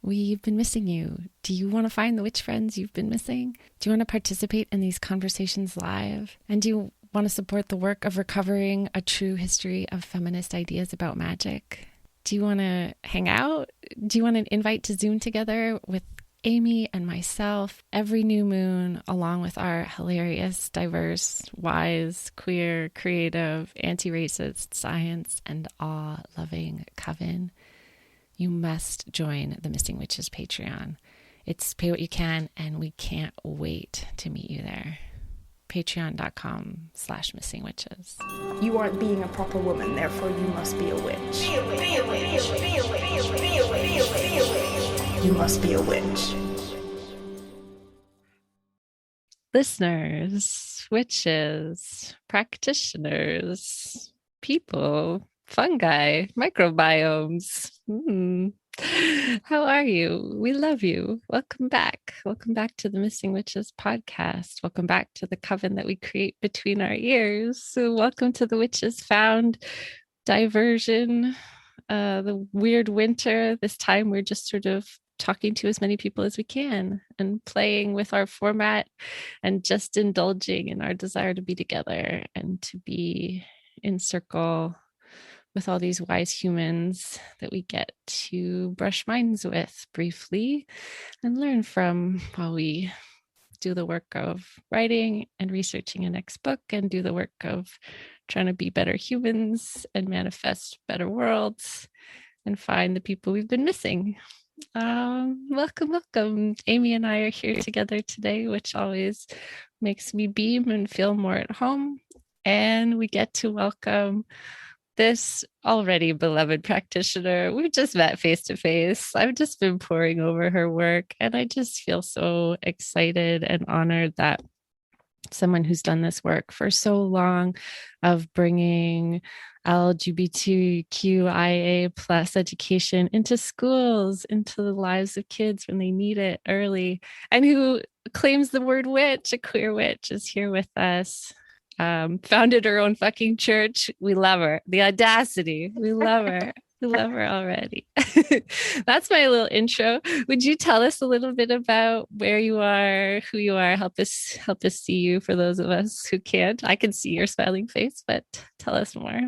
We've been missing you. Do you want to find the witch friends you've been missing? Do you want to participate in these conversations live? And do you want to support the work of recovering a true history of feminist ideas about magic? Do you want to hang out? Do you want an invite to Zoom together with Amy and myself every new moon, along with our hilarious, diverse, wise, queer, creative, anti-racist, science, and awe-loving coven? You must join the Missing Witches Patreon. It's pay what you can, and we can't wait to meet you there. Patreon.com/missingwitches. You aren't being a proper woman, therefore you must be a witch. Be a witch. Be a witch. Be a witch. Be a witch. Be a witch. Be a witch. You must be a witch. Listeners, witches, practitioners, people, fungi, microbiomes. How are you? We love you. Welcome back. Welcome back to the Missing Witches podcast. Welcome back to the coven that we create between our ears. So welcome to the Witches Found diversion, the weird winter. This time we're just sort of talking to as many people as we can and playing with our format and just indulging in our desire to be together and to be in circle with all these wise humans that we get to brush minds with briefly and learn from while we do the work of writing and researching a next book and do the work of trying to be better humans and manifest better worlds and find the people we've been missing. Welcome. Amy and I are here together today, which always makes me beam and feel more at home. And we get to welcome this already beloved practitioner. We've just met face to face. I've just been poring over her work, and I just feel so excited and honored that someone who's done this work for so long of bringing LGBTQIA plus education into schools, into the lives of kids when they need it early, and who claims the word witch, a queer witch, is here with us. Founded her own fucking church. We love her. The audacity. We love her. We love her already. That's my little intro. Would you tell us a little bit about where you are, who you are? Help us see you for those of us who can't. I can see your smiling face, but tell us more.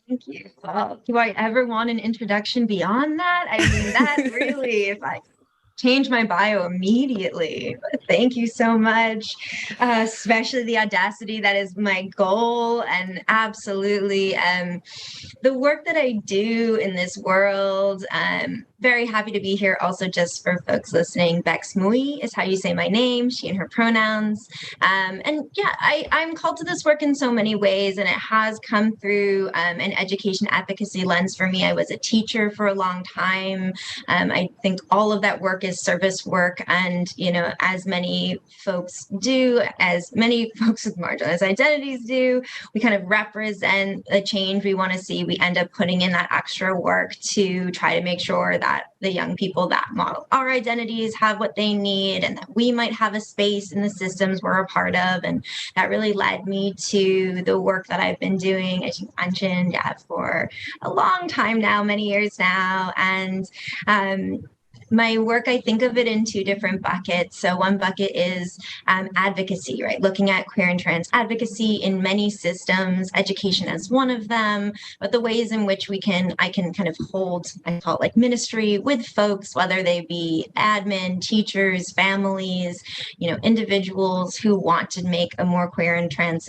Thank you. Well, do I ever want an introduction beyond that? I mean, that really, if I change my bio immediately. Thank you so much. Especially the audacity. That is my goal. And absolutely the work that I do in this world. Very happy to be here. Also, just for folks listening, Bex Mui is how you say my name, she and her pronouns. And yeah, I'm called to this work in so many ways, and it has come through an education advocacy lens for me. I was a teacher for a long time. I think all of that work is service work, and as many folks do, as many folks with marginalized identities do, we kind of represent the change we want to see. We end up putting in that extra work to try to make sure that the young people that model our identities have what they need, and that we might have a space in the systems we're a part of. And that really led me to the work that I've been doing, as you mentioned, for a long time now, many years now. And my work, I think of it in two different buckets. So one bucket is advocacy, right? Looking at queer and trans advocacy in many systems, education as one of them, but the ways in which I can kind of hold, I call it like ministry with folks, whether they be admin, teachers, families, individuals who want to make a more queer and trans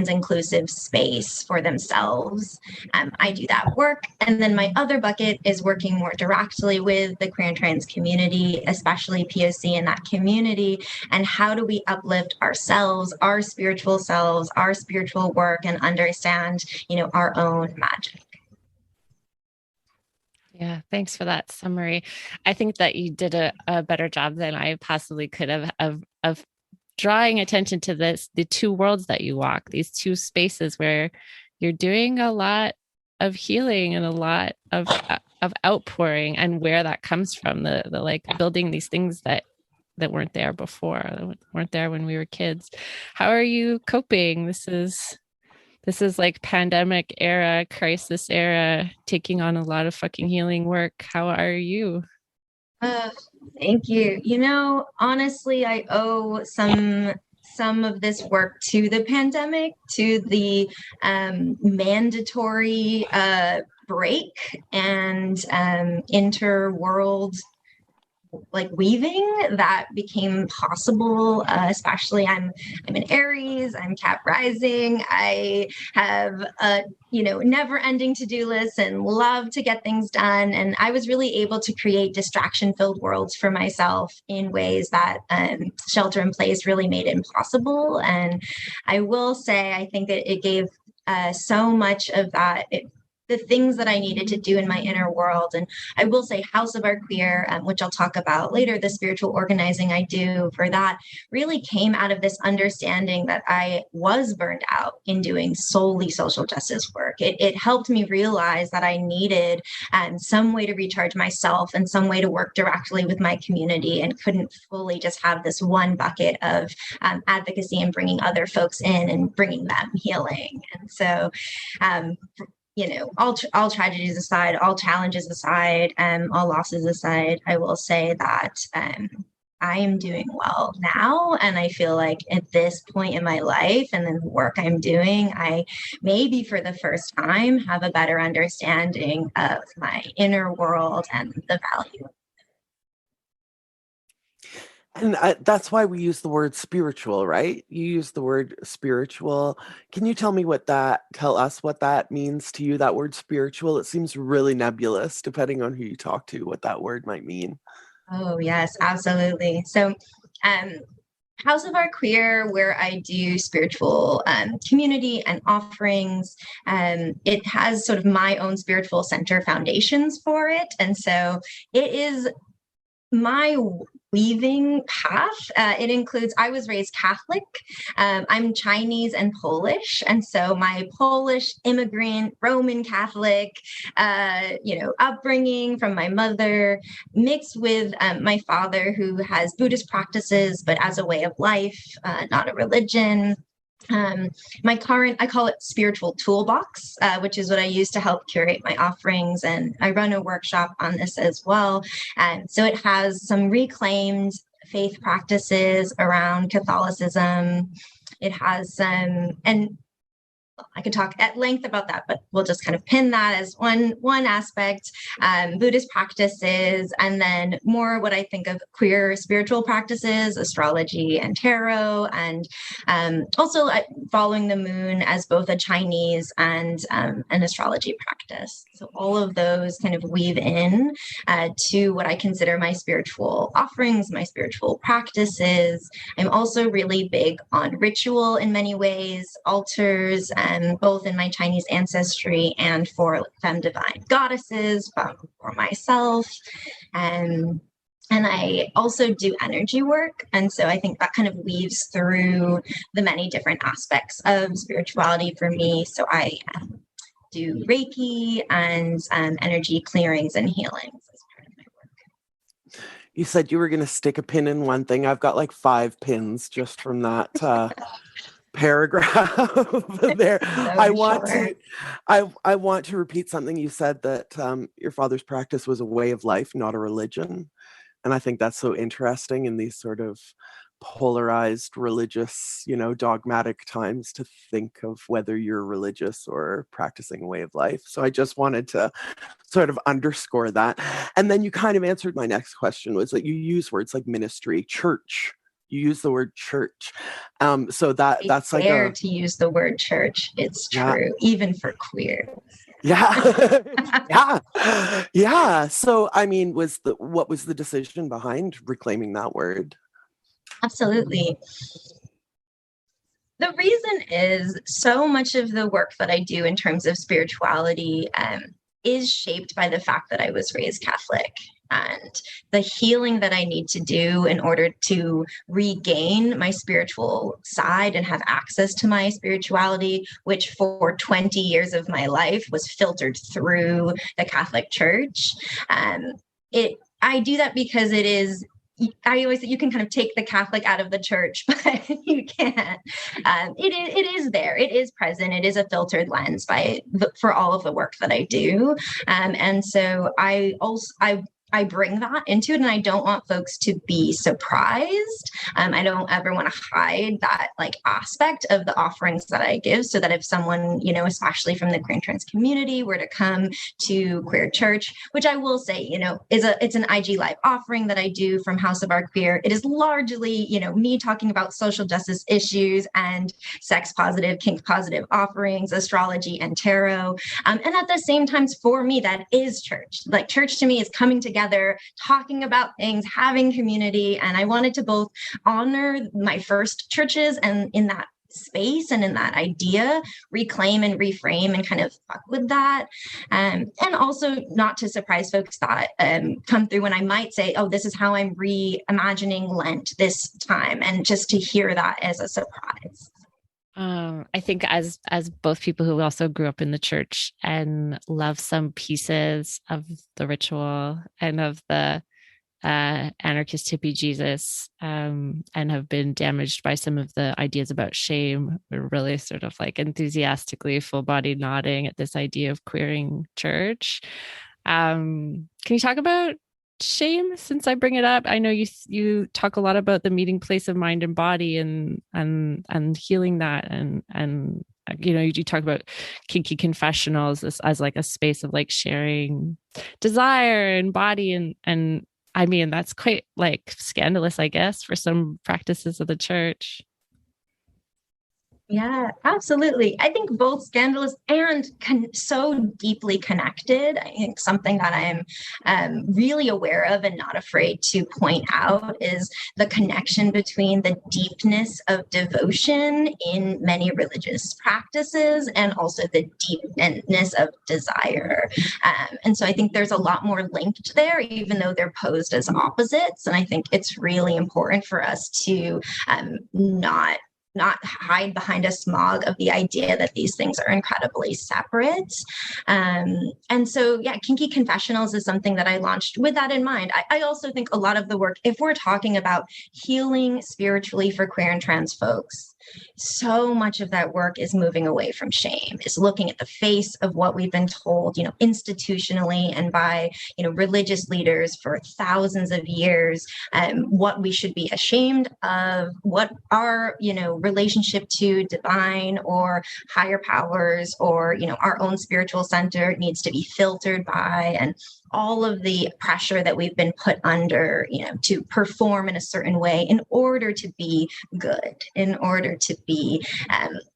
inclusive space for themselves. I do that work. And then my other bucket is working more directly with the queer and trans community, especially POC in that community, and how do we uplift ourselves, our spiritual selves, our spiritual work, and understand, our own magic. Yeah, thanks for that summary. I think that you did a better job than I possibly could have of drawing attention to the two worlds that you walk, these two spaces where you're doing a lot of healing and a lot of outpouring, and where that comes from, the like building these things that weren't there before, that weren't there when we were kids. How are you coping? This This is like pandemic era, crisis era, taking on a lot of fucking healing work. How are you? Uh, Thank you. Honestly, I owe some of this work to the pandemic, to the mandatory break and interworld like weaving that became possible. Especially, I'm an Aries. I'm Cap rising. I have a never ending to-do list and love to get things done. And I was really able to create distraction filled worlds for myself in ways that shelter in place really made impossible. And I will say, I think that it gave so much of that. The things that I needed to do in my inner world. And I will say House of Our Queer, which I'll talk about later, the spiritual organizing I do for that really came out of this understanding that I was burned out in doing solely social justice work. It helped me realize that I needed some way to recharge myself and some way to work directly with my community, and couldn't fully just have this one bucket of advocacy and bringing other folks in and bringing them healing. And so all tragedies aside, all challenges aside, all losses aside, I will say that I am doing well now. And I feel like at this point in my life and in the work I'm doing, I maybe for the first time have a better understanding of my inner world and the value. And that's why we use the word spiritual, right? You use the word spiritual. Can you tell us what that means to you, that word spiritual? It seems really nebulous, depending on who you talk to, what that word might mean. Oh, yes, absolutely. So, House of Our Queer, where I do spiritual community and offerings, it has sort of my own spiritual center foundations for it. And so it is my weaving path. It includes, I was raised Catholic. I'm Chinese and Polish. And so my Polish immigrant, Roman Catholic, upbringing from my mother, mixed with my father, who has Buddhist practices, but as a way of life, not a religion. My current, I call it spiritual toolbox, which is what I use to help curate my offerings. And I run a workshop on this as well. And so it has some reclaimed faith practices around Catholicism. It has some, and I could talk at length about that, but we'll just kind of pin that as one aspect, Buddhist practices, and then more what I think of queer spiritual practices, astrology and tarot, and also following the moon as both a Chinese and an astrology practice. So all of those kind of weave in to what I consider my spiritual offerings, my spiritual practices. I'm also really big on ritual in many ways, altars, both in my Chinese ancestry and for femme divine goddesses, for myself. And I also do energy work. And so I think that kind of weaves through the many different aspects of spirituality for me. So I do Reiki and energy clearings and healings as part of my work. You said you were going to stick a pin in one thing. I've got like 5 pins just from that paragraph there. I want to repeat something you said, that your father's practice was a way of life, not a religion. And I think that's so interesting in these sort of polarized religious, dogmatic times, to think of whether you're religious or practicing a way of life. So I just wanted to sort of underscore that. And then you kind of answered my next question, was that you use words like ministry, church. You use the word church. So that's like to use the word church. It's true, even for queer. Yeah. Yeah. So, I mean, what was the decision behind reclaiming that word? Absolutely. The reason is so much of the work that I do in terms of spirituality is shaped by the fact that I was raised Catholic. And the healing that I need to do in order to regain my spiritual side and have access to my spirituality, which for 20 years of my life was filtered through the Catholic Church. I do that because it is I always say you can kind of take the Catholic out of the church, but you can't. It is there. It is present. It is a filtered lens for all of the work that I do. And so I bring that into it, and I don't want folks to be surprised. I don't ever want to hide that like aspect of the offerings that I give, so that if someone, you know, especially from the queer and trans community, were to come to queer church, which I will say, you know, it's an IG live offering that I do from House of Our Queer. It is largely, you know, me talking about social justice issues and sex positive, kink positive offerings, astrology and tarot. And at the same time, for me, that is church. Like church to me is coming together, talking about things, having community. And I wanted to both honor my first churches and in that space and in that idea, reclaim and reframe and kind of fuck with that. And also not to surprise folks that come through when I might say, oh, this is how I'm reimagining Lent this time. And just to hear that as a surprise. I think as both people who also grew up in the church and love some pieces of the ritual and of the anarchist hippie Jesus, and have been damaged by some of the ideas about shame, we're really sort of like enthusiastically full body nodding at this idea of queering church. Can you talk about shame, since I bring it up? I know you talk a lot about the meeting place of mind and body and healing that, and you know, you talk about kinky confessionals as like a space of like sharing desire and body, and I mean, that's quite like scandalous, I guess, for some practices of the church. Yeah, absolutely. I think both scandalous and so deeply connected. I think something that I'm really aware of and not afraid to point out is the connection between the deepness of devotion in many religious practices and also the deepness of desire. And so I think there's a lot more linked there, even though they're posed as opposites. And I think it's really important for us to not hide behind a smog of the idea that these things are incredibly separate. And so, yeah, Kinky Confessionals is something that I launched with that in mind. I also think a lot of the work, if we're talking about healing spiritually for queer and trans folks, so much of that work is moving away from shame, is looking at the face of what we've been told, you know, institutionally and by, you know, religious leaders for thousands of years, what we should be ashamed of, what our, you know, relationship to divine or higher powers or, you know, our own spiritual center needs to be filtered by, and all of the pressure that we've been put under, you know, to perform in a certain way in order to be good, in order to be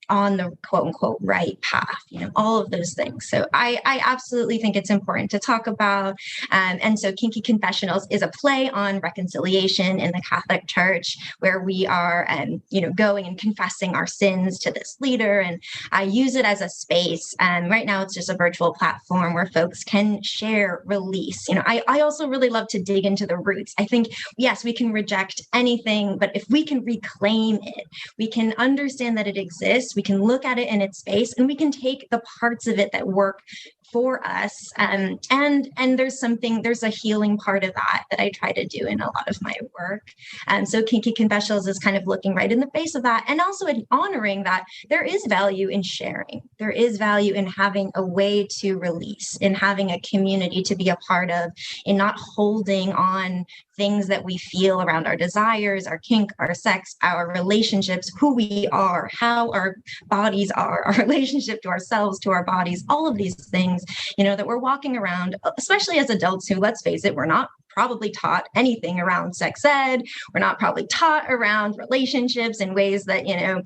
on the quote unquote right path, you know, all of those things. So I absolutely think it's important to talk about. And so Kinky Confessionals is a play on reconciliation in the Catholic Church, where we are, you know, going and confessing our sins to this leader. And I use it as a space. And right now it's just a virtual platform where folks can share, release. You know, I also really love to dig into the roots. I think, yes, we can reject anything, but if we can reclaim it, we can understand that it exists. We can look at it in its space, and we can take the parts of it that work for us. And there's a healing part of that I try to do in a lot of my work. So Kinky Confessionals is kind of looking right in the face of that, and also honoring that there is value in sharing. There is value in having a way to release, in having a community to be a part of, in not holding on things that we feel around our desires, our kink, our sex, our relationships, who we are, how our bodies are, our relationship to ourselves, to our bodies, all of these things, you know, that we're walking around, especially as adults who, let's face it, we're not probably taught anything around sex ed. We're not probably taught around relationships in ways that, you know,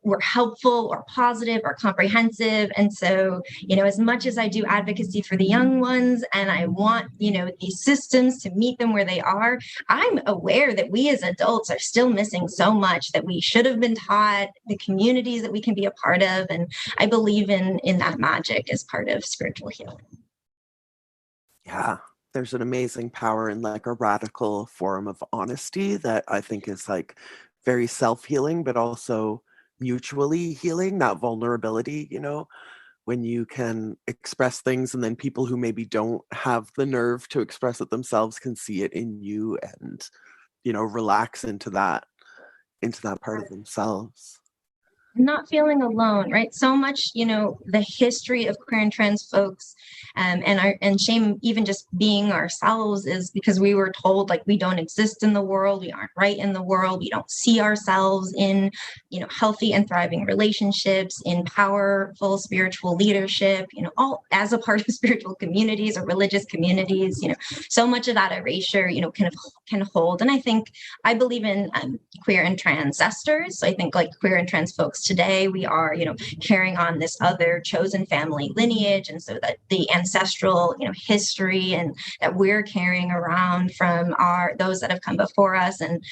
were helpful or positive or comprehensive. And so, you know, as much as I do advocacy for the young ones and I want, you know, these systems to meet them where they are, I'm aware that we as adults are still missing so much that we should have been taught, the communities that we can be a part of. And I believe in that magic as part of spiritual healing. Yeah. There's an amazing power in like a radical form of honesty that I think is like very self-healing, but also mutually healing, that vulnerability, you know, when you can express things, and then people who maybe don't have the nerve to express it themselves can see it in you and, relax into that part of themselves. Not feeling alone, right? So much, the history of queer and trans folks, and shame, even just being ourselves, is because we were told like we don't exist in the world, we aren't right in the world, we don't see ourselves in, healthy and thriving relationships, in powerful spiritual leadership, all as a part of spiritual communities or religious communities. So much of that erasure, can hold. And I believe in queer and trans ancestors. So I think like queer and trans folks today, we are, carrying on this other chosen family lineage. And so that the ancestral, history and that we're carrying around from those that have come before us, and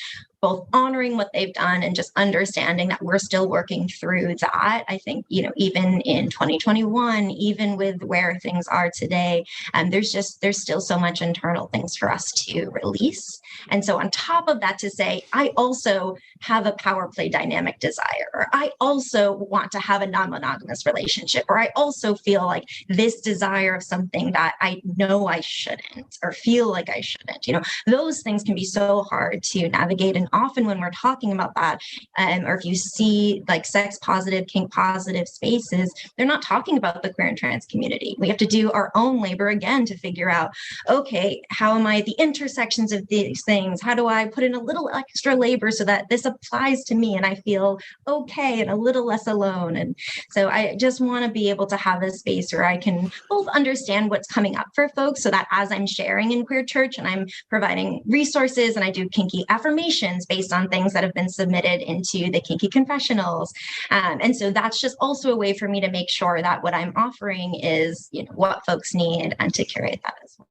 both honoring what they've done and just understanding that we're still working through that. I think, even in 2021, even with where things are today, there's still so much internal things for us to release. And so on top of that, to say, I also have a power play dynamic desire, or I also want to have a non-monogamous relationship, or I also feel like this desire of something that I know I shouldn't, or feel like I shouldn't, those things can be so hard to navigate. And often when we're talking about that, or if you see like sex positive, kink positive spaces, they're not talking about the queer and trans community. We have to do our own labor again to figure out, okay, how am I at the intersections of these things? How do I put in a little extra labor so that this applies to me and I feel okay and a little less alone? And so I just want to be able to have a space where I can both understand what's coming up for folks, so that as I'm sharing in queer church and I'm providing resources and I do kinky affirmations based on things that have been submitted into the kinky confessionals. And so that's just also a way for me to make sure that what I'm offering is, what folks need, and to curate that as well.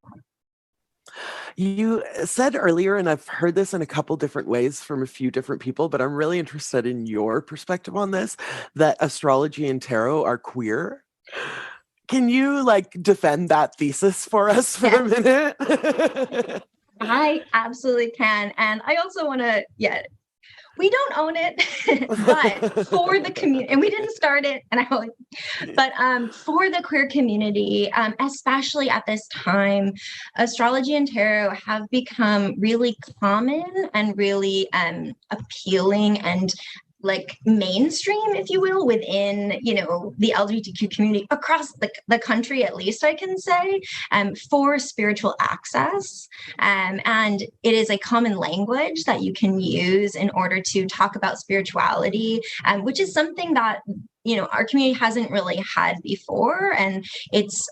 You said earlier, and I've heard this in a couple different ways from a few different people, but I'm really interested in your perspective on this, that astrology and tarot are queer. Can you defend that thesis for us for a minute? I absolutely can. And I also want to, we don't own it, but for the community, and we didn't start it, but for the queer community, especially at this time, astrology and tarot have become really common and really appealing and mainstream, if you will, within, the LGBTQ community across the country, at least I can say, for spiritual access. And it is a common language that you can use in order to talk about spirituality, which is something that our community hasn't really had before. And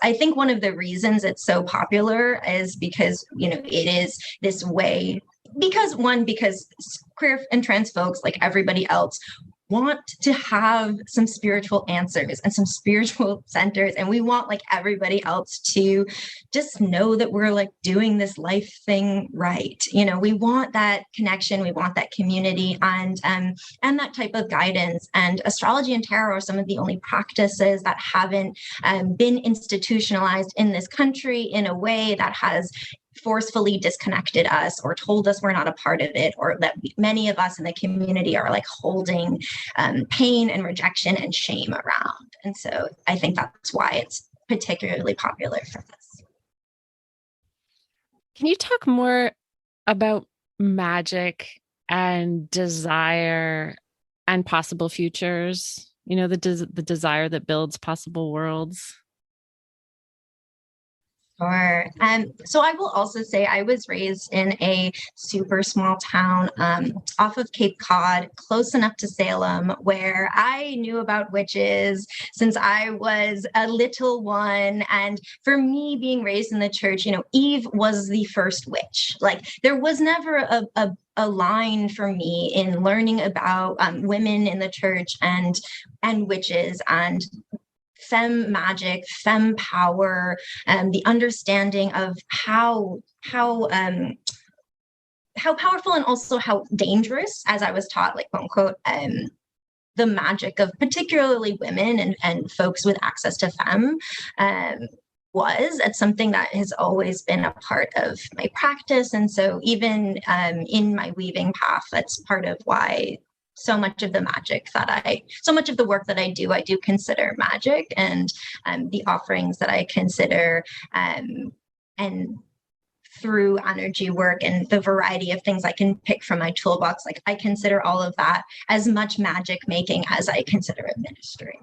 I think one of the reasons it's so popular is because, it is this way, because queer and trans folks, like everybody else, want to have some spiritual answers and some spiritual centers. And we want everybody else to just know that we're doing this life thing right. We want that connection, we want that community, and that type of guidance. And astrology and tarot are some of the only practices that haven't been institutionalized in this country in a way that has forcefully disconnected us or told us we're not a part of it, or that many of us in the community are holding pain and rejection and shame around. And so I think that's why it's particularly popular for us. Can you talk more about magic and desire and possible futures? The desire that builds possible worlds. Sure. So I will also say I was raised in a super small town off of Cape Cod, close enough to Salem, where I knew about witches since I was a little one. And for me, being raised in the church, Eve was the first witch. There was never a line for me in learning about women in the church and witches and femme magic, femme power, the understanding of how powerful and also how dangerous, as I was taught, quote unquote, the magic of particularly women and folks with access to femme was. It's something that has always been a part of my practice. And so even in my weaving path, that's part of why so much of the work that I do consider magic, and the offerings that I consider, and through energy work and the variety of things I can pick from my toolbox, like I consider all of that as much magic making as I consider administering.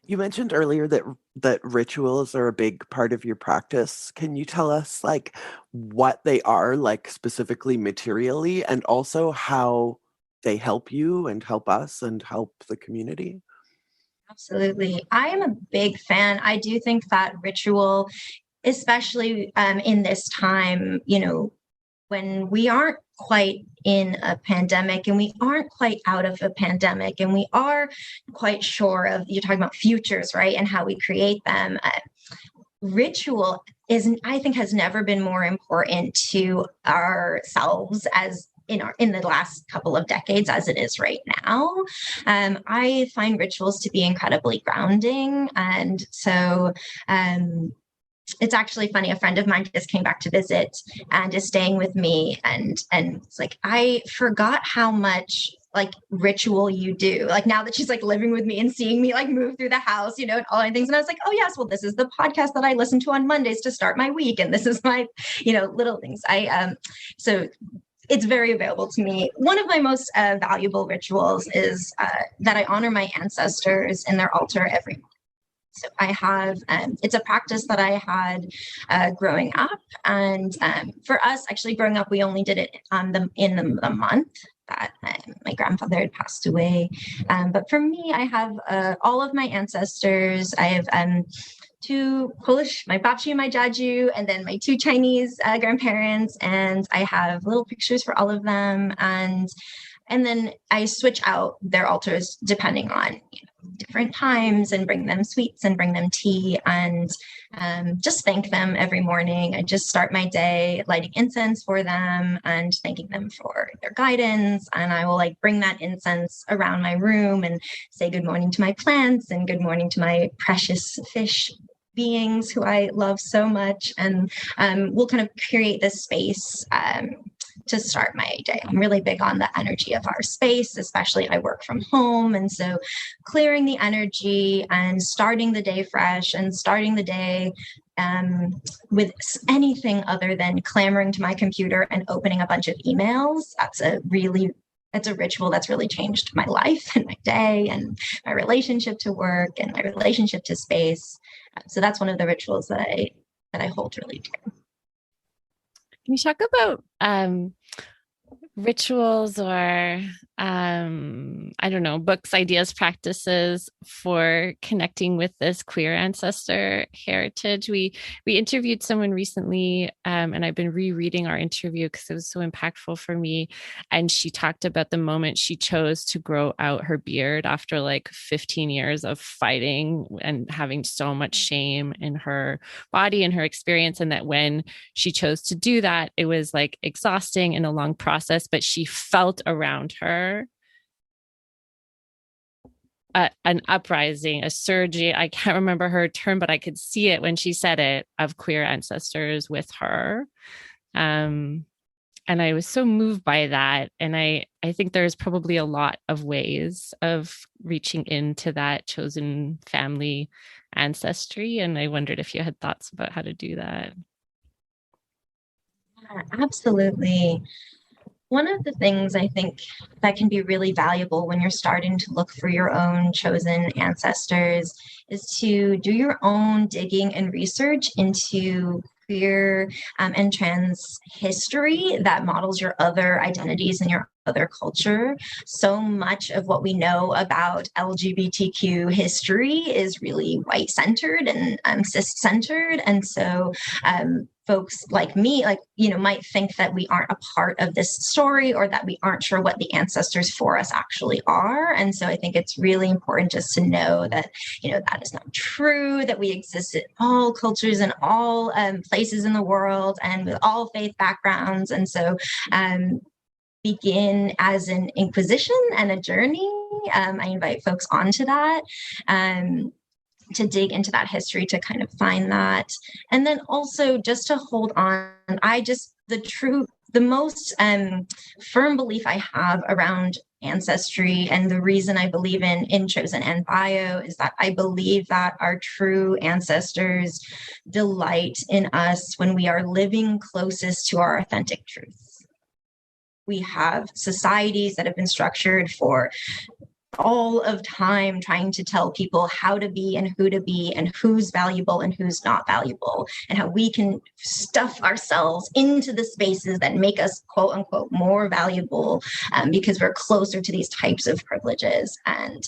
You mentioned earlier that rituals are a big part of your practice. Can you tell us like what they are, like specifically materially, and also how they help you and help us and help the community? Absolutely. I am a big fan. I do think that ritual, especially in this time, when we aren't quite in a pandemic and we aren't quite out of a pandemic and we are quite sure of, you're talking about futures, right? And how we create them. Ritual I think has never been more important to ourselves as in the last couple of decades as it is right now. I find rituals to be incredibly grounding. And so it's actually funny. A friend of mine just came back to visit and is staying with me. And it's like, I forgot how much like ritual you do. Like now that she's like living with me and seeing me like move through the house, and all the things. And I was like, oh yes, well, this is the podcast that I listen to on Mondays to start my week. And this is my, little things. So it's very available to me. One of my most valuable rituals is that I honor my ancestors in their altar every month. So I have, it's a practice that I had growing up. And for us, actually growing up, we only did it in the month that my grandfather had passed away. But for me, I have all of my ancestors. I have two Polish, my babci and my jaju, and then my two Chinese grandparents. And I have little pictures for all of them. And then I switch out their altars depending on different times and bring them sweets and bring them tea and just thank them every morning. I just start my day lighting incense for them and thanking them for their guidance. And I will like bring that incense around my room and say good morning to my plants and good morning to my precious fish beings who I love so much. And we'll kind of create this space to start my day. I'm really big on the energy of our space, especially I work from home. And so clearing the energy and starting the day fresh and starting the day with anything other than clamoring to my computer and opening a bunch of emails. That's a ritual that's really changed my life and my day and my relationship to work and my relationship to space. So that's one of the rituals that I hold really dear. Can you talk about rituals or, I don't know, books, ideas, practices for connecting with this queer ancestor heritage? We interviewed someone recently, and I've been rereading our interview because it was so impactful for me. And she talked about the moment she chose to grow out her beard after like 15 years of fighting and having so much shame in her body and her experience. And that when she chose to do that, it was like exhausting and a long process, but she felt around her an uprising, a surge. I can't remember her term, but I could see it when she said it, of queer ancestors with her. And I was so moved by that. And I think there's probably a lot of ways of reaching into that chosen family ancestry. And I wondered if you had thoughts about how to do that. Yeah, absolutely. One of the things I think that can be really valuable when you're starting to look for your own chosen ancestors is to do your own digging and research into queer and trans history that models your other identities and your other culture. So much of what we know about LGBTQ history is really white-centered and cis-centered. And so folks like me, might think that we aren't a part of this story or that we aren't sure what the ancestors for us actually are. And so I think it's really important just to know that, that is not true, that we exist in all cultures and all places in the world and with all faith backgrounds. And so begin as an inquisition and a journey. I invite folks onto that. to dig into that history to kind of find that. And then also just to hold on, the most firm belief I have around ancestry, and the reason I believe in chosen and bio, is that I believe that our true ancestors delight in us when we are living closest to our authentic truths. We have societies that have been structured for all of time trying to tell people how to be and who to be and who's valuable and who's not valuable, and how we can stuff ourselves into the spaces that make us quote unquote more valuable because we're closer to these types of privileges, and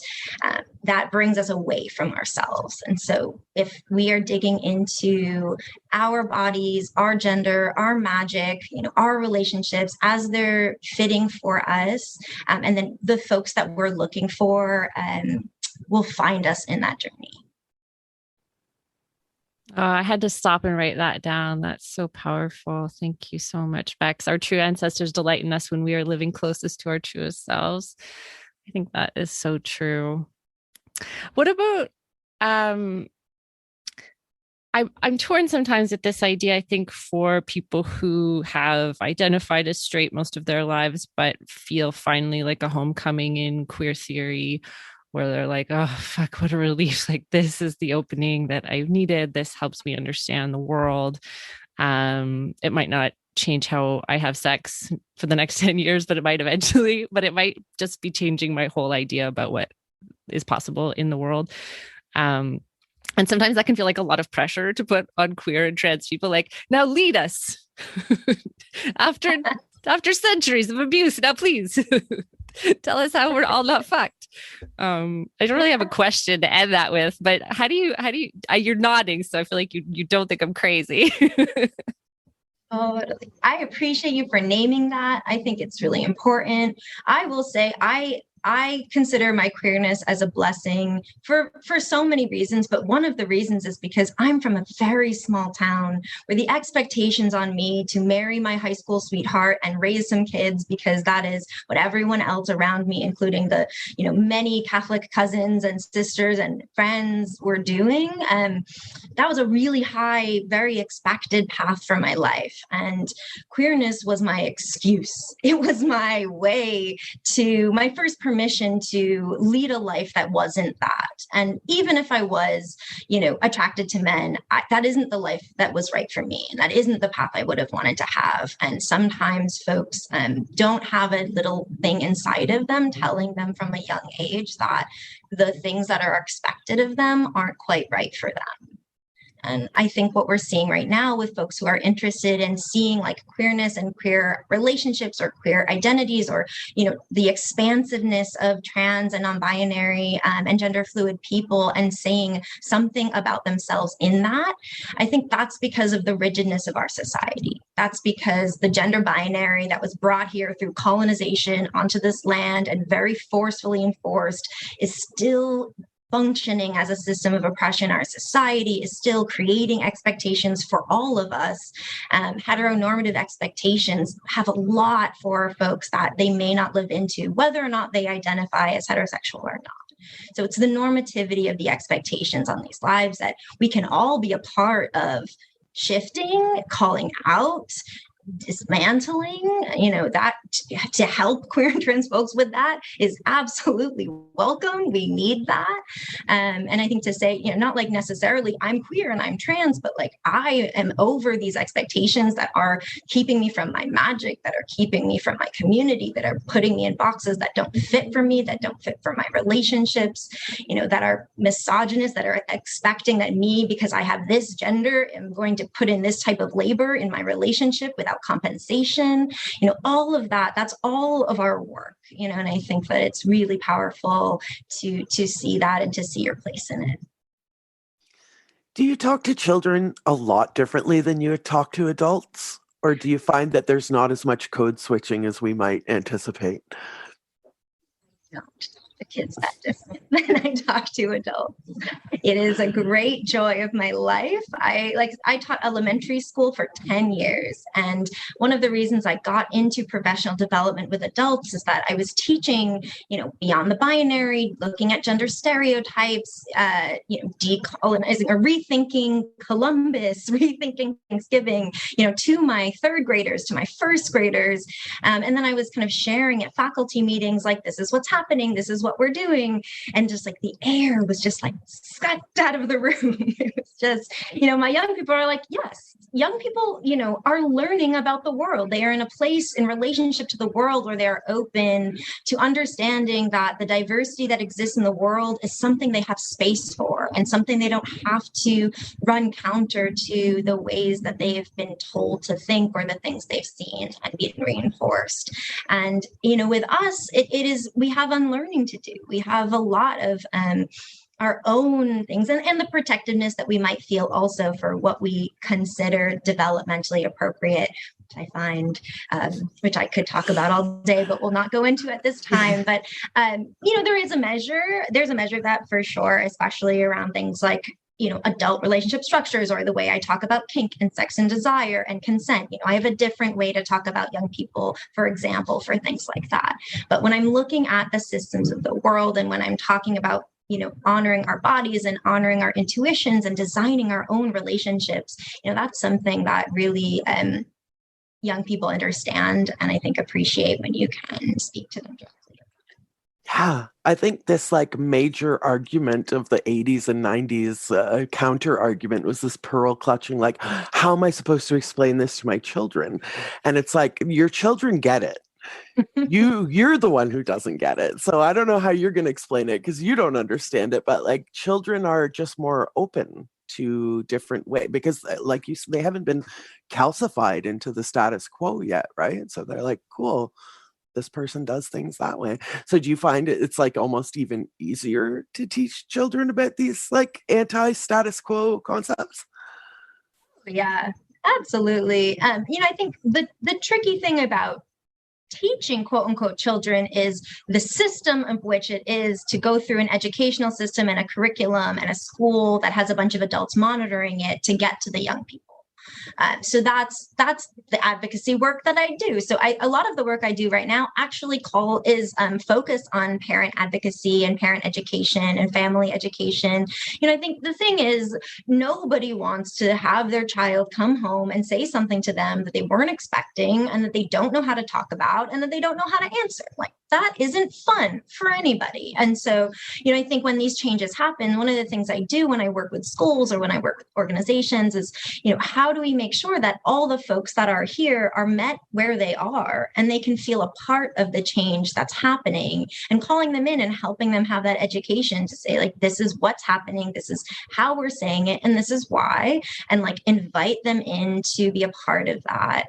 that brings us away from ourselves. And so if we are digging into our bodies, our gender, our magic, our relationships as they're fitting for us, and then the folks that we're looking for will find us in that journey. I had to stop and write that down. That's so powerful. Thank you so much, Bex. Our true ancestors delight in us when we are living closest to our truest selves. I think that is so true. What about I'm torn sometimes with this idea, I think, for people who have identified as straight most of their lives, but feel finally like a homecoming in queer theory, where they're like, oh, fuck, what a relief. Like, this is the opening that I've needed. This helps me understand the world. It might not change how I have sex for the next 10 years, but it might eventually, but it might just be changing my whole idea about what is possible in the world. And sometimes that can feel like a lot of pressure to put on queer and trans people, like, now lead us after centuries of abuse. Now, please tell us how we're all not fucked. I don't really have a question to end that with, but how do you, you're nodding. So I feel like you don't think I'm crazy. Oh, I appreciate you for naming that. I think it's really important. I will say I consider my queerness as a blessing for so many reasons, but one of the reasons is because I'm from a very small town where the expectations on me to marry my high school sweetheart and raise some kids, because that is what everyone else around me, including the many Catholic cousins and sisters and friends, were doing. That was a really high, very expected path for my life. And queerness was my excuse. It was my way to, my first permission to lead a life that wasn't that. And even if I was, attracted to men, that isn't the life that was right for me. And that isn't the path I would have wanted to have. And sometimes folks don't have a little thing inside of them telling them from a young age that the things that are expected of them aren't quite right for them. And I think what we're seeing right now with folks who are interested in seeing like queerness and queer relationships or queer identities, or, the expansiveness of trans and non-binary and gender fluid people, and saying something about themselves in that, I think that's because of the rigidness of our society. That's because the gender binary that was brought here through colonization onto this land and very forcefully enforced is still functioning as a system of oppression. Our society is still creating expectations for all of us. Heteronormative expectations have a lot for folks that they may not live into, whether or not they identify as heterosexual or not. So it's the normativity of the expectations on these lives that we can all be a part of shifting, calling out, dismantling, that to help queer and trans folks with that is absolutely welcome. We need that. And I think to say, not like necessarily I'm queer and I'm trans, but like I am over these expectations that are keeping me from my magic, that are keeping me from my community, that are putting me in boxes that don't fit for me, that don't fit for my relationships, that are misogynist, that are expecting that me, because I have this gender, am going to put in this type of labor in my relationship without compensation, all of that. That's all of our work, and I think that it's really powerful to see that and to see your place in it. Do you talk to children a lot differently than you talk to adults? Or do you find that there's not as much code switching as we might anticipate? to kids that different than I talk to adults. It is a great joy of my life. I taught elementary school for 10 years. And one of the reasons I got into professional development with adults is that I was teaching, beyond the binary, looking at gender stereotypes, decolonizing or rethinking Columbus, rethinking Thanksgiving, to my third graders, to my first graders. And then I was kind of sharing at faculty meetings, like, this is what's happening, this is what we're doing. And just like the air was just like sucked out of the room. It was just, my young people are like, yes, young people, are learning about the world. They are in a place in relationship to the world where they're open to understanding that the diversity that exists in the world is something they have space for and something they don't have to run counter to the ways that they have been told to think or the things they've seen and being reinforced. And, with us, it is, we have unlearning to do. We have a lot of our own things and the protectiveness that we might feel also for what we consider developmentally appropriate, which I find, which I could talk about all day, but we'll not go into at this time. But, there's a measure of that for sure, especially around things like, adult relationship structures or the way I talk about kink and sex and desire and consent. I have a different way to talk about young people, for example, for things like that. But when I'm looking at the systems of the world and when I'm talking about honoring our bodies and honoring our intuitions and designing our own relationships, that's something that really young people understand and I think appreciate when you can speak to them directly. Yeah, I think this major argument of the 80s and 90s counter argument was this pearl clutching, how am I supposed to explain this to my children? And it's like, your children get it. You're the one who doesn't get it. So I don't know how you're going to explain it because you don't understand it. But children are just more open to different way because like you said, they haven't been calcified into the status quo yet, right? So they're like, cool, this person does things that way. So do you find it's almost even easier to teach children about these anti-status quo concepts? Yeah, absolutely. I think the tricky thing about teaching quote unquote children is the system of which it is to go through an educational system and a curriculum and a school that has a bunch of adults monitoring it to get to the young people. So that's the advocacy work that I do. So a lot of the work I do right now actually is focused on parent advocacy and parent education and family education. I think the thing is nobody wants to have their child come home and say something to them that they weren't expecting and that they don't know how to talk about and that they don't know how to answer. That isn't fun for anybody. And so, I think when these changes happen, one of the things I do when I work with schools or when I work with organizations is, how do we make sure that all the folks that are here are met where they are and they can feel a part of the change that's happening and calling them in and helping them have that education to say, this is what's happening, this is how we're saying it, and this is why, and invite them in to be a part of that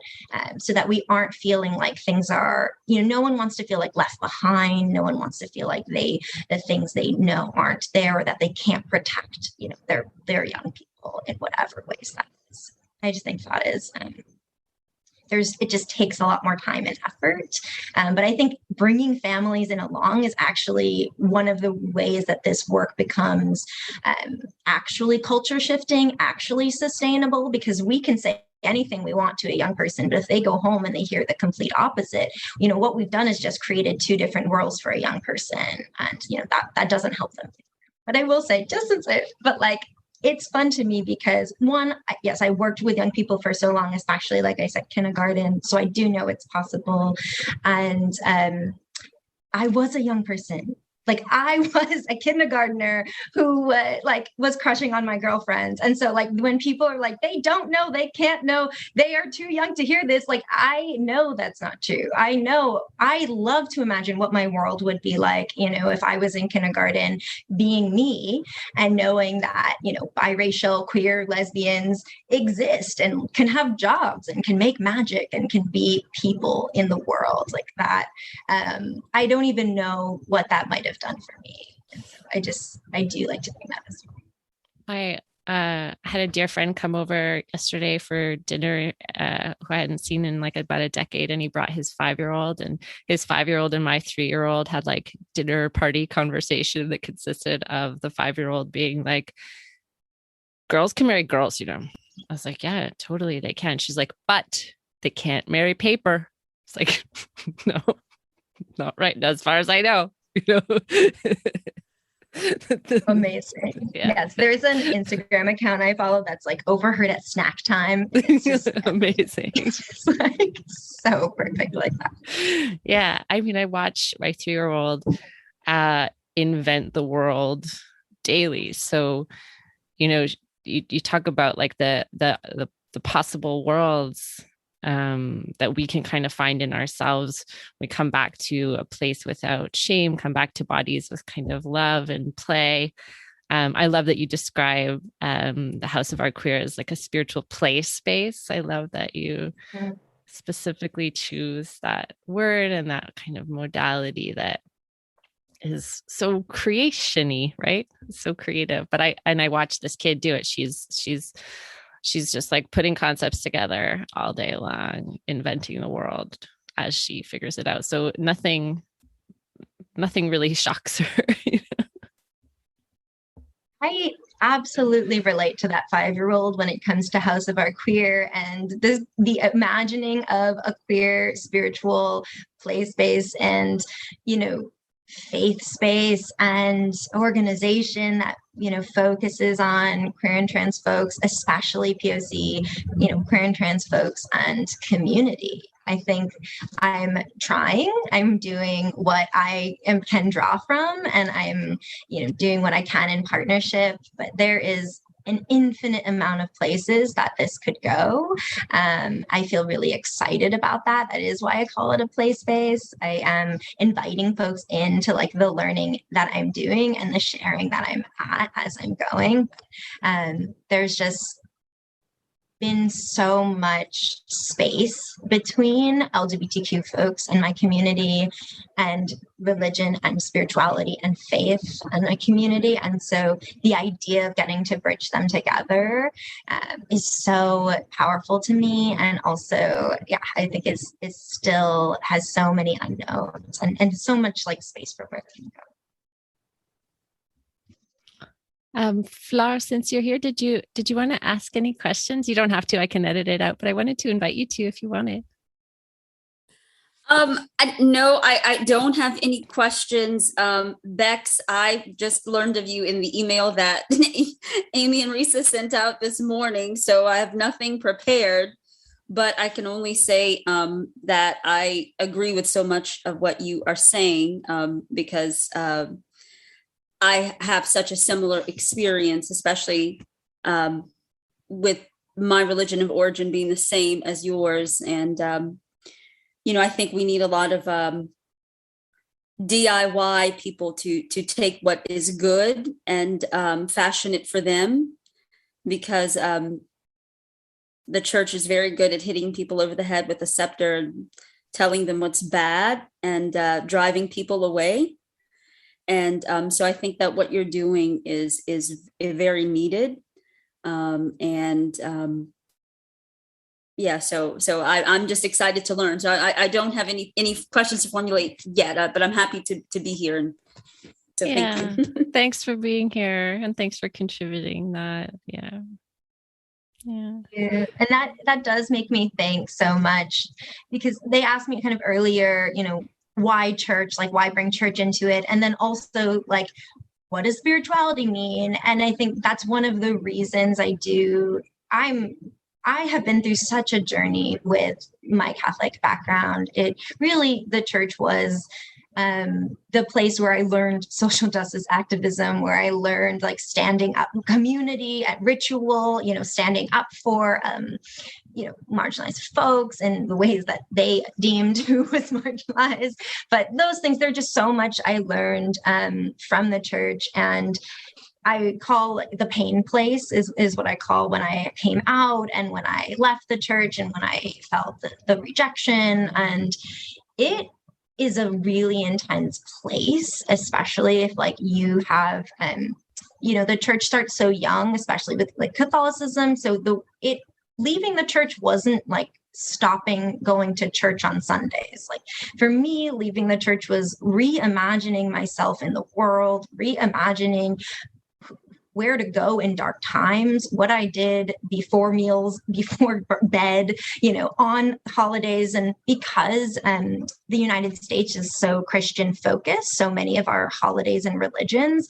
so that we aren't feeling like things are, no one wants to feel left behind. No one wants to feel like the things they know aren't there or that they can't protect, their young people in whatever ways that is. I just think that is, it just takes a lot more time and effort. But I think bringing families in along is actually one of the ways that this work becomes actually culture shifting, actually sustainable, because we can say anything we want to a young person, but if they go home and they hear the complete opposite, what we've done is just created two different worlds for a young person, and that doesn't help them. But I will say, it's fun to me because one, yes, I worked with young people for so long, especially like I said, kindergarten, so I do know it's possible. And I was a young person. I was a kindergartner who was crushing on my girlfriends. And so when people are they don't know, they can't know, they are too young to hear this. I know that's not true. I know I love to imagine what my world would be like, if I was in kindergarten being me and knowing that, biracial, queer, lesbians exist and can have jobs and can make magic and can be people in the world like that. I don't even know what that might have done for me. And so I do like to think that as well. had a dear friend come over yesterday for dinner, who I hadn't seen in like about a decade, and he brought his 5-year-old, and his 5-year-old and my 3-year-old had like dinner party conversation that consisted of the 5-year-old being like, girls can marry girls, you know. I was like, yeah, totally they can. She's like, but they can't marry paper. It's like, no, not right as far as I know, you know. Amazing. Yeah. Yes, there's an Instagram account I follow that's like overheard at snack time. It's just amazing. It's just like so perfect like that. Yeah. I mean, I watch my 3-year-old invent the world daily. So, you know, you talk about like the possible worlds that we can kind of find in ourselves. We come back to a place without shame, come back to bodies with kind of love and play. I love that you describe the House of Art Queer as like a spiritual play space. I love that you specifically choose that word and that kind of modality that is so creation-y, right? So creative. But I watched this kid do it. She's just like putting concepts together all day long, inventing the world as she figures it out. So nothing really shocks her. I absolutely relate to that 5-year-old when it comes to House of Art Queer and the imagining of a queer spiritual play space and, you know, faith space and organization that, you know, focuses on queer and trans folks, especially POC, you know, queer and trans folks and community. I think I'm doing what I can draw from, and I'm, you know, doing what I can in partnership, but there is an infinite amount of places that this could go. I feel really excited about that. That is why I call it a play space. I am inviting folks into like the learning that I'm doing and the sharing that I'm at as I'm going. There's just been so much space between LGBTQ folks and my community and religion and spirituality and faith and my community. And so the idea of getting to bridge them together is so powerful to me. And also, yeah, I think it still has so many unknowns and so much like space for where it can go. Flor, since you're here, did you want to ask any questions? You don't have to, I can edit it out, but I wanted to invite you to if you wanted. No, I don't have any questions. Bex, I just learned of you in the email that Amy and Risa sent out this morning, so I have nothing prepared, but I can only say that I agree with so much of what you are saying because I have such a similar experience, especially with my religion of origin being the same as yours. And, you know, I think we need a lot of DIY people to take what is good and fashion it for them, because the church is very good at hitting people over the head with a scepter and telling them what's bad and driving people away. And so I think that what you're doing is very needed. Yeah, so I'm just excited to learn. So I don't have any questions to formulate yet, but I'm happy to be here. And so thank you. Thanks for being here and thanks for contributing that. Yeah. And that does make me think so much, because they asked me kind of earlier, you know, why church, like why bring church into it? And then also like, what does spirituality mean? And I think that's one of the reasons I have been through such a journey with my Catholic background. It really, the church was the place where I learned social justice activism, where I learned like standing up community at ritual, you know, standing up for, you know, marginalized folks and the ways that they deemed who was marginalized. But those things, there's just so much I learned from the church. And I call the pain place is what I call when I came out and when I left the church and when I felt the rejection. And it is a really intense place, especially if like you have, the church starts so young, especially with like Catholicism. So leaving the church wasn't like stopping going to church on Sundays. Like for me, leaving the church was reimagining myself in the world, reimagining where to go in dark times, what I did before meals, before bed, on holidays. And because the United States is so Christian focused, so many of our holidays and religions,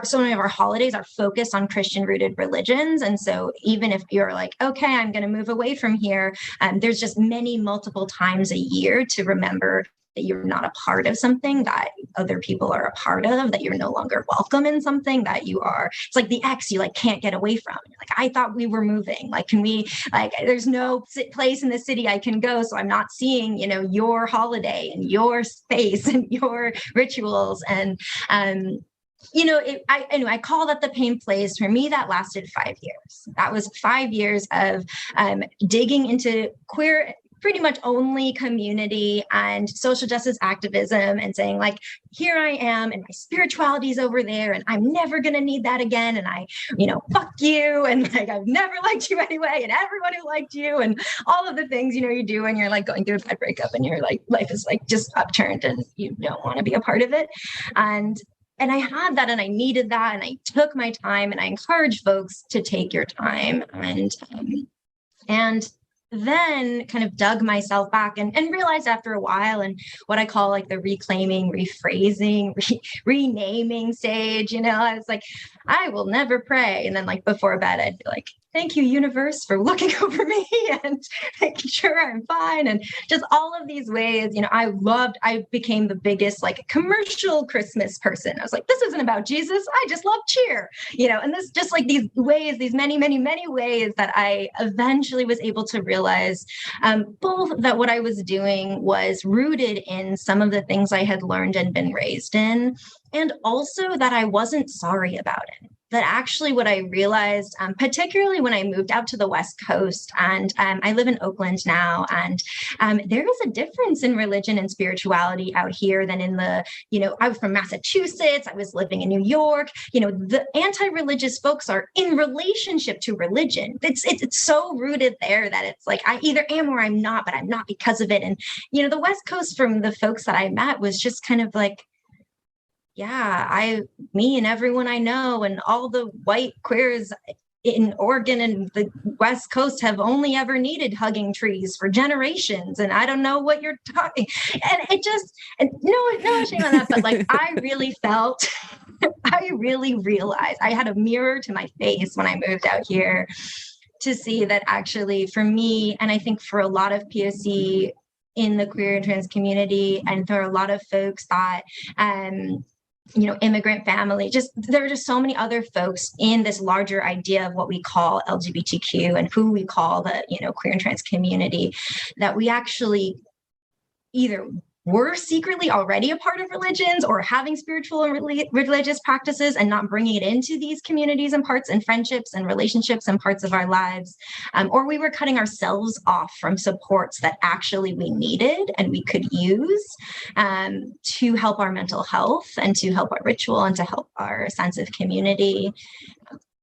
so many of our holidays are focused on Christian rooted religions. And so even if you're like, okay, I'm going to move away from here, there's just multiple times a year to remember that you're not a part of something that other people are a part of, that you're no longer welcome in something that you are. It's like the ex you like can't get away from. You're like, I thought we were moving. Like, can we, like, there's no place in the city I can go. So I'm not seeing, your holiday and your space and your rituals. And, I call that the pain place. For me, that lasted 5 years. That was 5 years of digging into queer, pretty much only community and social justice activism, and saying like, here I am and my spirituality is over there and I'm never going to need that again. And I, fuck you. And like, I've never liked you anyway. And everyone who liked you, and all of the things, you do when you're like going through a bad breakup and you're like, life is like just upturned and you don't want to be a part of it. And I had that and I needed that. And I took my time, and I encourage folks to take your time, and then kind of dug myself back and realized after a while, and what I call like the reclaiming, rephrasing, renaming stage, I was like, I will never pray. And then like before bed, I'd be like, thank you, universe, for looking over me and making sure I'm fine. And just all of these ways, I became the biggest like commercial Christmas person. I was like, this isn't about Jesus. I just love cheer, and this just like these ways, these many, many, many ways that I eventually was able to realize both that what I was doing was rooted in some of the things I had learned and been raised in, and also that I wasn't sorry about it. That actually what I realized, particularly when I moved out to the West Coast, and I live in Oakland now, and there is a difference in religion and spirituality out here than in the, I was from Massachusetts, I was living in New York, the anti-religious folks are in relationship to religion. It's so rooted there that it's like, I either am or I'm not, but I'm not because of it. And, the West Coast, from the folks that I met, was just kind of like, yeah, me and everyone I know and all the white queers in Oregon and the West Coast have only ever needed hugging trees for generations. And I don't know what you're talking. And it just, and no shame on that, but like, I really felt, I really realized I had a mirror to my face when I moved out here to see that actually for me, and I think for a lot of POC in the queer and trans community, and for a lot of folks that, immigrant family, there are just so many other folks in this larger idea of what we call LGBTQ and who we call the, queer and trans community, that we actually either were secretly already a part of religions or having spiritual and religious practices and not bringing it into these communities and parts and friendships and relationships and parts of our lives, or we were cutting ourselves off from supports that actually we needed and we could use to help our mental health and to help our ritual and to help our sense of community.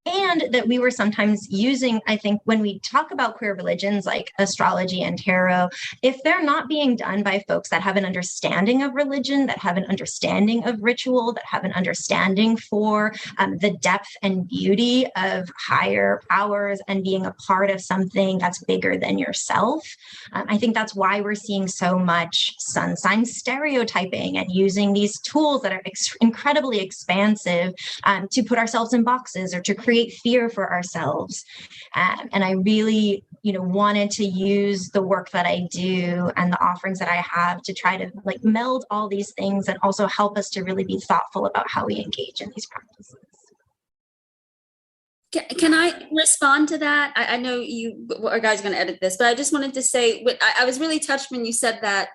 And that we were sometimes using, I think, when we talk about queer religions like astrology and tarot, if they're not being done by folks that have an understanding of religion, that have an understanding of ritual, that have an understanding for the depth and beauty of higher powers and being a part of something that's bigger than yourself, I think that's why we're seeing so much sun sign stereotyping and using these tools that are incredibly expansive to put ourselves in boxes or to create fear for ourselves. And I really, wanted to use the work that I do and the offerings that I have to try to like meld all these things and also help us to really be thoughtful about how we engage in these practices. Can I respond to that? I know you guys are going to edit this, but I just wanted to say, I was really touched when you said that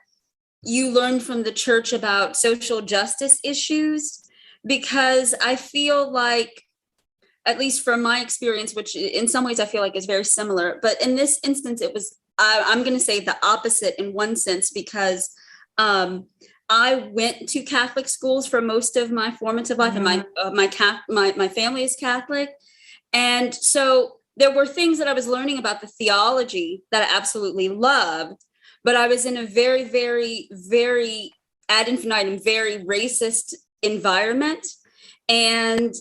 you learned from the church about social justice issues, because I feel like, at least from my experience, which in some ways I feel like is very similar, but in this instance, it was, I'm going to say the opposite in one sense, because I went to Catholic schools for most of my formative life, and my family is Catholic, and so there were things that I was learning about the theology that I absolutely loved, but I was in a very, very, very ad infinitum, very racist environment, and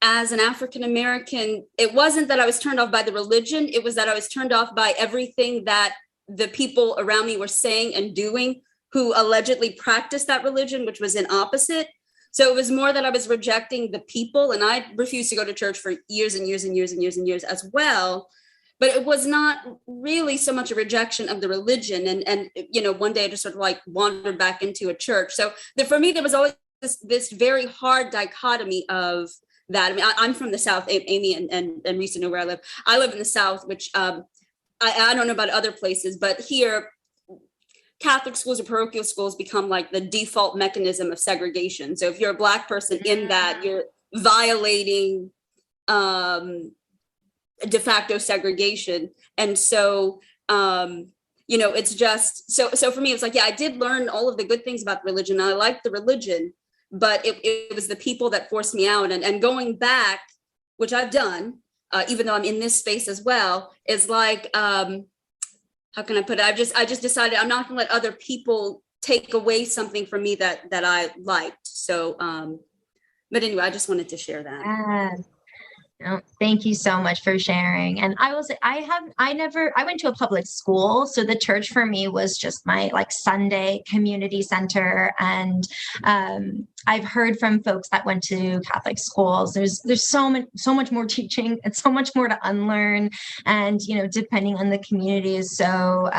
as an African American, it wasn't that I was turned off by the religion; it was that I was turned off by everything that the people around me were saying and doing who allegedly practiced that religion, which was in opposite. So it was more that I was rejecting the people, and I refused to go to church for years and years and years and years and years as well. But it was not really so much a rejection of the religion. And one day I just sort of like wandered back into a church. So for me, there was always this very hard dichotomy of that. I mean, I'm from the South. Amy and Risa know where I live. I live in the South, which I don't know about other places, but here, Catholic schools or parochial schools become like the default mechanism of segregation. So if you're a Black person in that, you're violating de facto segregation. And so, it's just, so for me, it's like, yeah, I did learn all of the good things about religion. I liked the religion, but it was the people that forced me out. And going back, which I've done, even though I'm in this space as well, is like, how can I put it? I just decided I'm not going to let other people take away something from me that I liked. So, but anyway, I just wanted to share that. No, thank you so much for sharing. And I will say, I went to a public school. So the church for me was just my like Sunday community center. And I've heard from folks that went to Catholic schools, there's so much more teaching and so much more to unlearn. And, depending on the communities. So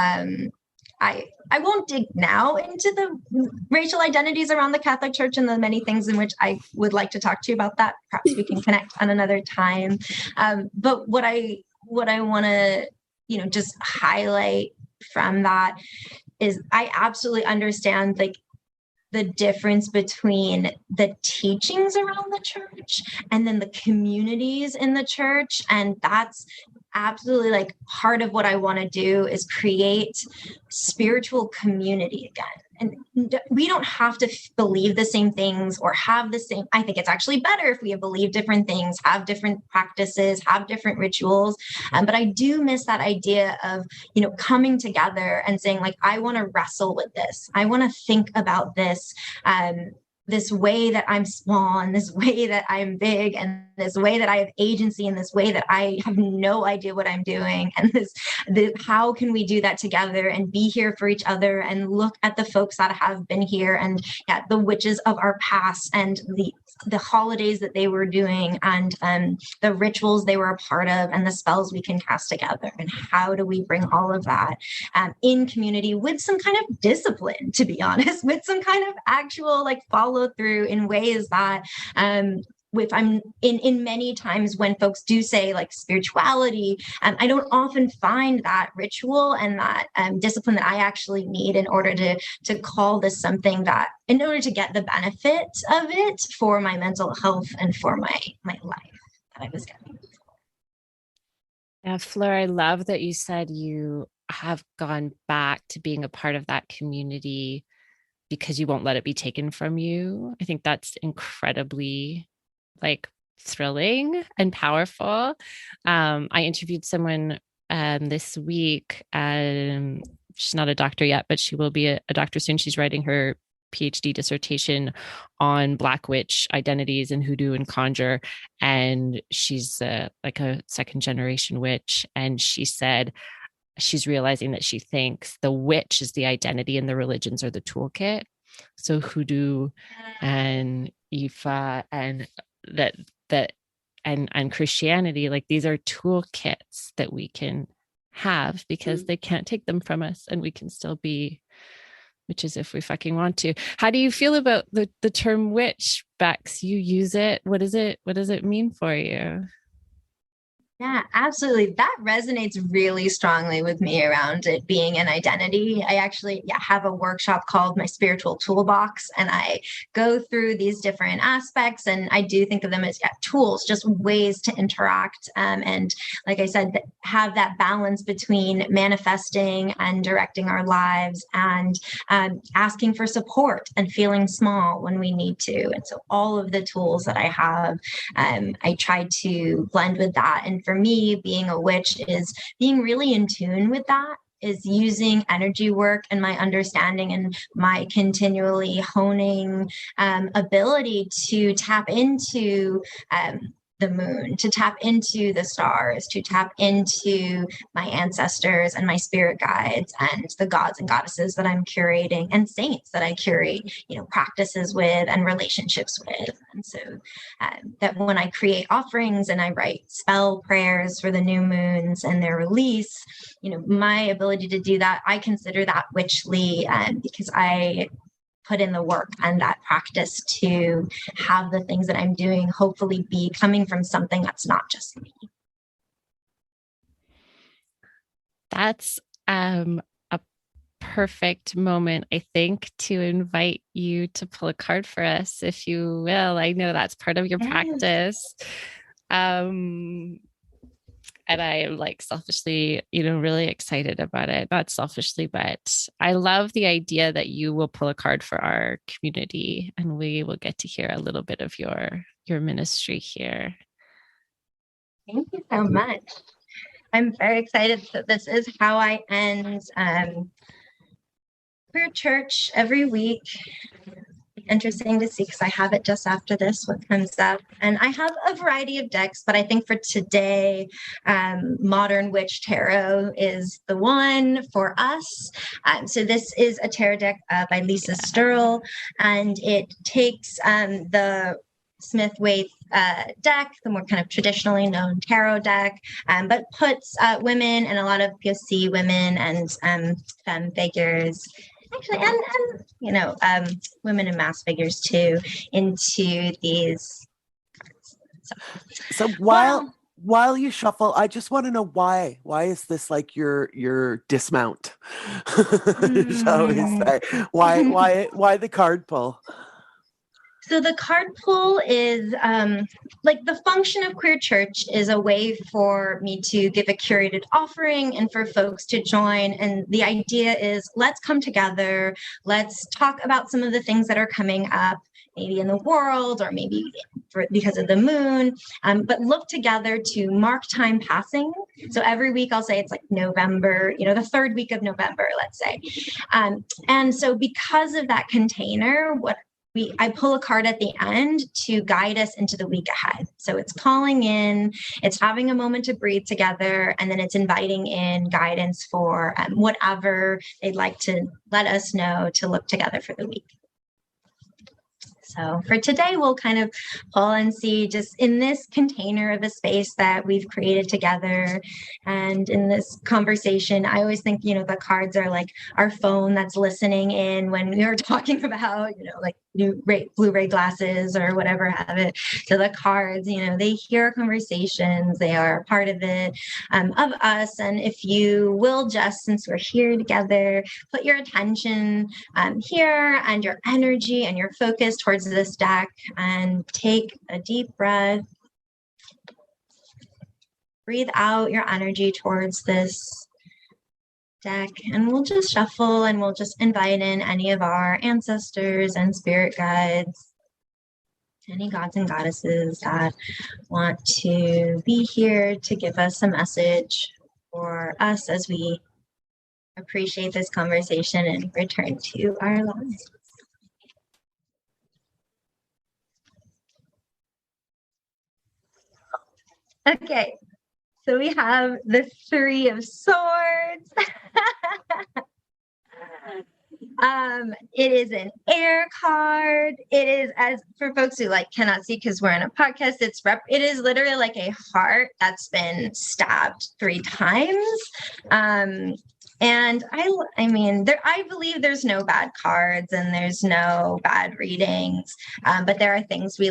I won't dig now into the racial identities around the Catholic Church and the many things in which I would like to talk to you about that. Perhaps we can connect on another time. But what I want to, just highlight from that is I absolutely understand like the difference between the teachings around the church and then the communities in the church. And that's absolutely like part of what I want to do is create spiritual community again. And we don't have to believe the same things or have the same. I think it's actually better if we believe different things, have different practices, have different rituals. But I do miss that idea of, coming together and saying like, I want to wrestle with this. I want to think about this. This way that I'm small and this way that I'm big and this way that I have agency and this way that I have no idea what I'm doing. And how can we do that together and be here for each other and look at the folks that have been here and the witches of our past and the holidays that they were doing and the rituals they were a part of and the spells we can cast together. And how do we bring all of that in community with some kind of discipline, to be honest, with some kind of actual like follow through in ways that if I'm in many times when folks do say like spirituality, I don't often find that ritual and that discipline that I actually need in order to call this something that in order to get the benefit of it for my mental health and for my life that I was getting. Yeah, Fleur, I love that you said you have gone back to being a part of that community because you won't let it be taken from you. I think that's incredibly like thrilling and powerful. I interviewed someone this week. She's not a doctor yet, but she will be a doctor soon. She's writing her PhD dissertation on Black witch identities and hoodoo and conjure. And she's like a second generation witch. And she said, she's realizing that she thinks the witch is the identity and the religions are the toolkit. So hoodoo and Ifa and and Christianity, like these are toolkits that we can have because they can't take them from us and we can still be witches if we fucking want to. How do you feel about the term witch, Bex? You use it. What does it mean for you? Yeah, absolutely. That resonates really strongly with me around it being an identity. I actually have a workshop called My Spiritual Toolbox, and I go through these different aspects, and I do think of them as tools, just ways to interact. And like I said, have that balance between manifesting and directing our lives, and asking for support and feeling small when we need to. And so all of the tools that I have, I try to blend with that. And for me, being a witch is being really in tune with that, is using energy work and my understanding and my continually honing ability to tap into the moon, to tap into the stars, to tap into my ancestors and my spirit guides and the gods and goddesses that I'm curating, and saints that I curate, practices with and relationships with. And so that when I create offerings and I write spell prayers for the new moons and their release, my ability to do that, I consider that witchly, because I put in the work and that practice to have the things that I'm doing hopefully be coming from something that's not just me. That's a perfect moment, I think, to invite you to pull a card for us, if you will. I know that's part of your practice. And I am selfishly, really excited about it. Not selfishly, but I love the idea that you will pull a card for our community, and we will get to hear a little bit of your ministry here. Thank you so much. I'm very excited. So this is how I end queer church every week. Interesting to see, because I have it just after this, what comes up. And I have a variety of decks, but I think for today, Modern Witch Tarot is the one for us. So this is a tarot deck by Lisa Sturl, and it takes the Smith-Waite deck, the more kind of traditionally known tarot deck, but puts women and a lot of POC women and femme figures, actually, and women and mass figures too, into these cards. So while you shuffle, I just want to know why is this your dismount? Shall we say? Why the card pull? So the card pull is the function of Queer Church is a way for me to give a curated offering and for folks to join. And the idea is, let's come together. Let's talk about some of the things that are coming up, maybe in the world or maybe because of the moon, but look together to mark time passing. So every week I'll say it's November, the third week of November, let's say. And so because of that container, I pull a card at the end to guide us into the week ahead. So it's calling in, it's having a moment to breathe together, and then it's inviting in guidance for whatever they'd like to let us know to look together for the week. So for today, we'll kind of pull and see just in this container of a space that we've created together. And in this conversation, I always think, the cards are like our phone that's listening in when we are talking about, new Blu-ray glasses or whatever have it. So the cards, they hear our conversations, they are part of it, of us. And if you will just, since we're here together, put your attention here and your energy and your focus towards this deck, and take a deep breath. Breathe out your energy towards this deck, and we'll just shuffle and we'll just invite in any of our ancestors and spirit guides, any gods and goddesses that want to be here to give us a message for us as we appreciate this conversation and return to our lives. Okay, so we have the Three of Swords. It is an air card. It is, as for folks who cannot see because we're in a podcast, it is literally like a heart that's been stabbed 3 times. And I believe there's no bad cards and there's no bad readings, but there are things we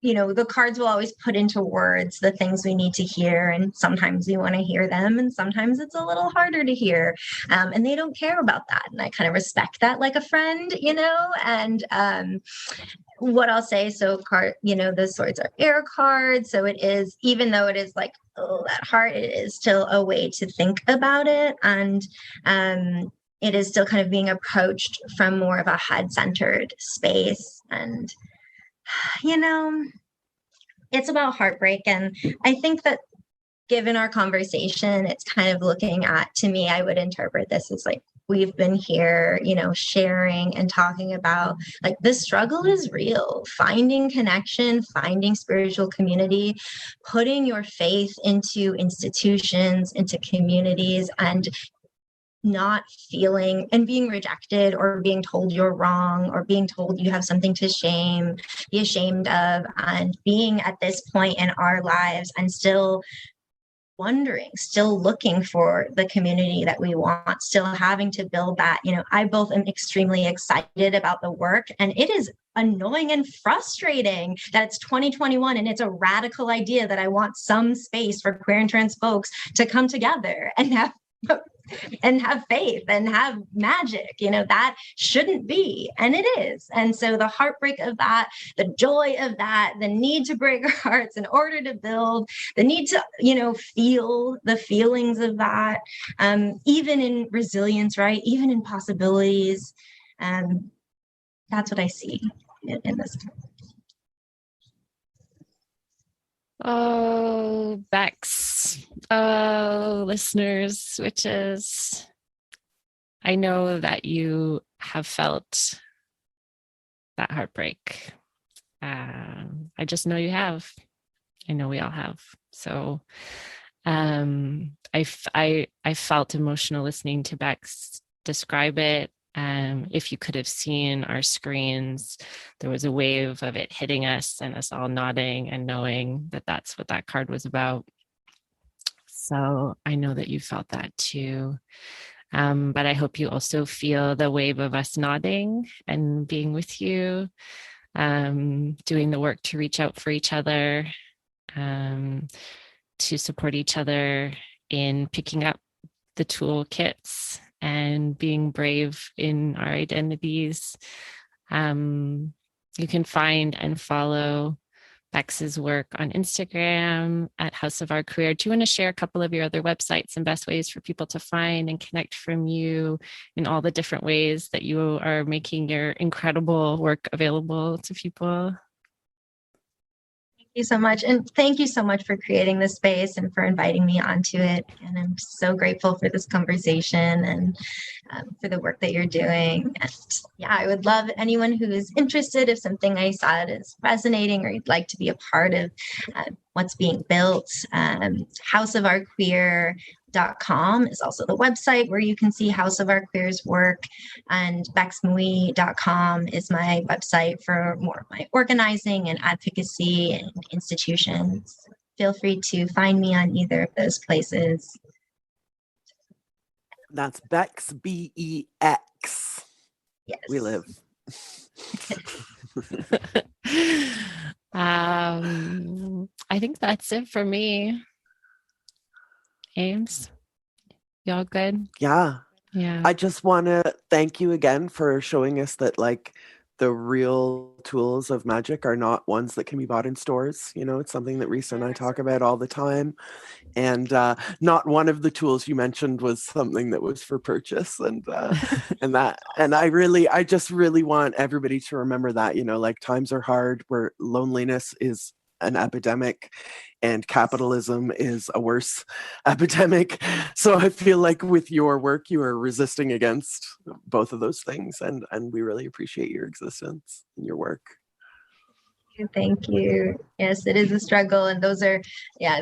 the cards will always put into words the things we need to hear. And sometimes we want to hear them, and sometimes it's a little harder to hear. And they don't care about that. And I kind of respect that like a friend, and what I'll say, so the swords are air cards. So it is, even though it is like, oh, that heart, it is still a way to think about it. And it is still kind of being approached from more of a head-centered space. And it's about heartbreak. And I think that given our conversation, it's kind of looking at, to me, I would interpret this as like, we've been here, sharing and talking about like the struggle is real, finding connection, finding spiritual community, putting your faith into institutions, into communities, and not feeling and being rejected or being told you're wrong or being told you have something to be ashamed of, and being at this point in our lives and still wondering, still looking for the community that we want, still having to build that. I both am extremely excited about the work, and it is annoying and frustrating that it's 2021 and it's a radical idea that I want some space for queer and trans folks to come together and have faith and have magic. That shouldn't be, and it is. And so the heartbreak of that, the joy of that, the need to break our hearts in order to build, the need to feel the feelings of that, even in resilience, right, even in possibilities. That's what I see in this. Oh, Bex. Oh, listeners, witches. I know that you have felt that heartbreak. I just know you have. I know we all have. So I felt emotional listening to Bex describe it. If you could have seen our screens, there was a wave of it hitting us and us all nodding and knowing that that's what that card was about. So I know that you felt that too. But I hope you also feel the wave of us nodding and being with you, doing the work to reach out for each other, to support each other in picking up the toolkits and being brave in our identities. You can find and follow Bex's work on Instagram at House of Our Queer. Do you want to share a couple of your other websites and best ways for people to find and connect from you in all the different ways that you are making your incredible work available to people? Thank you so much. And thank you so much for creating this space and for inviting me onto it. And I'm so grateful for this conversation and for the work that you're doing. And yeah, I would love anyone who is interested, if something I said is resonating or you'd like to be a part of what's being built. houseofourqueer.com is also the website where you can see House of Our Queer's work, and bexmui.com is my website for more of my organizing and advocacy and institutions. Feel free to find me on either of those places. That's Bex, B-E-X. Yes. We live. I think that's it for me. Ames, y'all good? Yeah. I just want to thank you again for showing us that like the real tools of magic are not ones that can be bought in stores. It's something that Risa and I talk about all the time. And not one of the tools you mentioned was something that was for purchase. And I just really want everybody to remember that, like times are hard, where loneliness is an epidemic and capitalism is a worse epidemic. So I feel like with your work, you are resisting against both of those things. And we really appreciate your existence and your work. Thank you. Yes, it is a struggle. And those are,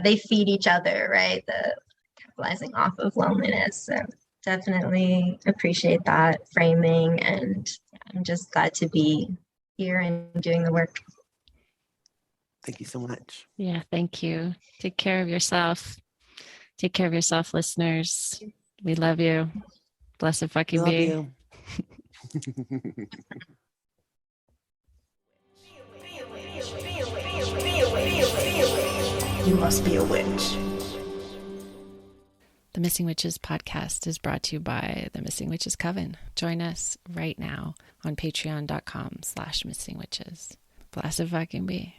they feed each other, right? The capitalizing off of loneliness. So definitely appreciate that framing. And I'm just glad to be here and doing the work. Thank you so much. Yeah, thank you. Take care of yourself. Take care of yourself, listeners. We love you. Blessed fucking be. Love you. You must be a witch. The Missing Witches podcast is brought to you by the Missing Witches Coven. Join us right now on patreon.com/missingwitches. Blessed fucking be.